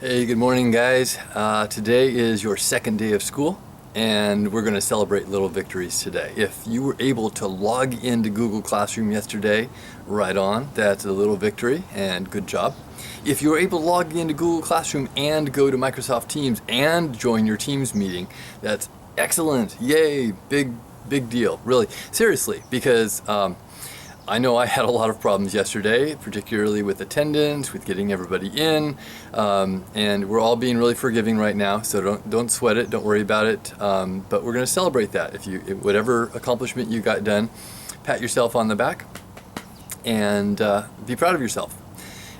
Hey, good morning guys. Today is your second day of school and we're going to celebrate little victories today. If you were able to log into Google Classroom yesterday, right on, that's a little victory and good job. If you were able to log into Google Classroom and go to Microsoft Teams and join your Teams meeting, that's excellent. Yay, big deal, really. Seriously, because I know I had a lot of problems yesterday, particularly with attendance, with getting everybody in, and we're all being really forgiving right now, so don't sweat it, don't worry about it, but we're going to celebrate that. Whatever accomplishment you got done, pat yourself on the back and be proud of yourself.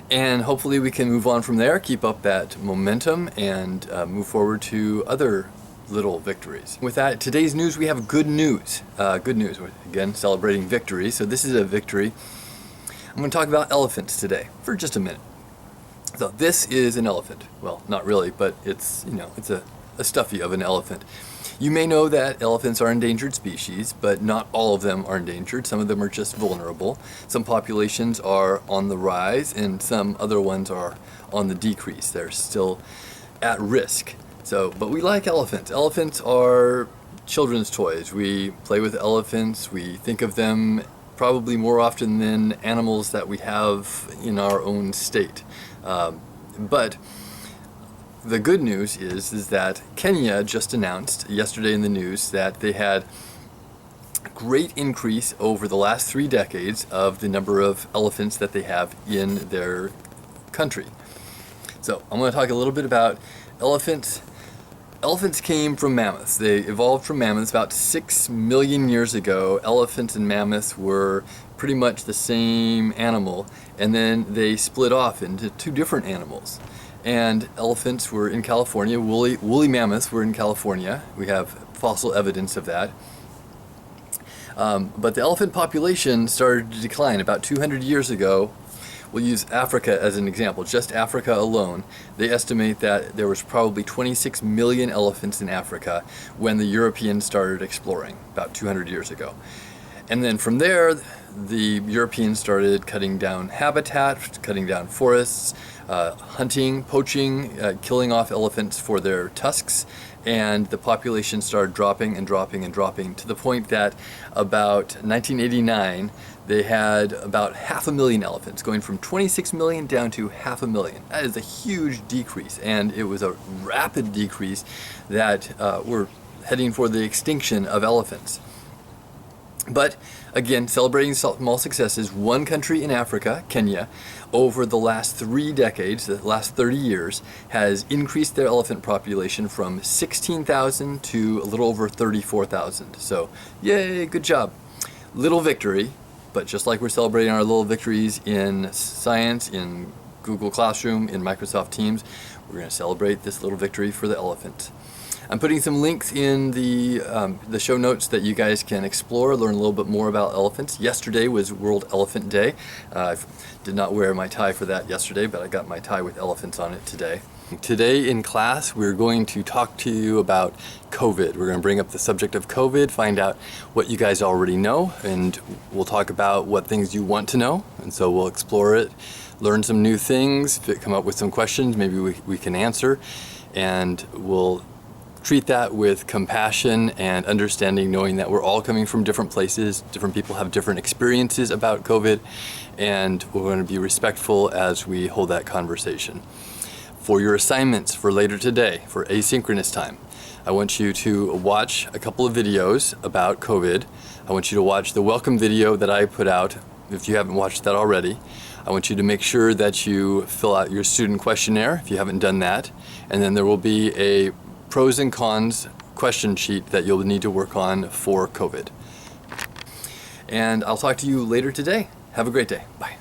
And hopefully we can move on from there, keep up that momentum, and move forward to other little victories. With that, today's news, we have good news. Good news, we're again celebrating victory, so this is a victory. I'm going to talk about elephants today for just a minute. So this is an elephant. Well, not really, but it's a stuffy of an elephant. You may know that elephants are endangered species, but not all of them are endangered. Some of them are just vulnerable. Some populations are on the rise and some other ones are on the decrease. They're still at risk. But we like elephants. Elephants are children's toys. We play with elephants. We think of them probably more often than animals that we have in our own state. But the good news is that Kenya just announced yesterday in the news that they had a great increase over the last 3 decades of the number of elephants that they have in their country. So I'm going to talk a little bit about elephants. Elephants came from mammoths. They evolved from mammoths about 6 million years ago. Elephants and mammoths were pretty much the same animal, and then they split off into 2 different animals. And elephants were in California, woolly mammoths were in California. We have fossil evidence of that. But the elephant population started to decline about 200 years ago. We'll use Africa as an example, just Africa alone. They estimate that there was probably 26 million elephants in Africa when the Europeans started exploring, about 200 years ago. And then from there, the Europeans started cutting down habitat, cutting down forests, hunting, poaching, killing off elephants for their tusks, and the population started dropping and dropping and dropping to the point that about 1989, they had about 500,000 elephants, going from 26 million down to 500,000. That is a huge decrease, and it was a rapid decrease that we're heading for the extinction of elephants. But again, celebrating small successes, one country in Africa, Kenya, over the last 3 decades, the last 30 years, has increased their elephant population from 16,000 to a little over 34,000. So, yay, good job. Little victory, but just like we're celebrating our little victories in science, in Google Classroom, in Microsoft Teams, we're going to celebrate this little victory for the elephant. I'm putting some links in the show notes that you guys can explore, learn a little bit more about elephants. Yesterday was World Elephant Day. I did not wear my tie for that yesterday, but I got my tie with elephants on it today. Today in class, we're going to talk to you about COVID. We're going to bring up the subject of COVID, find out what you guys already know, and we'll talk about what things you want to know. And so we'll explore it, learn some new things, come up with some questions maybe we can answer, and we'll treat that with compassion and understanding, knowing that we're all coming from different places, different people have different experiences about COVID, and we're going to be respectful as we hold that conversation. For your assignments for later today, for asynchronous time, I want you to watch a couple of videos about COVID. I want you to watch the welcome video that I put out, if you haven't watched that already. I want you to make sure that you fill out your student questionnaire, if you haven't done that, and then there will be a pros and cons question sheet that you'll need to work on for COVID. And I'll talk to you later today. Have a great day. Bye.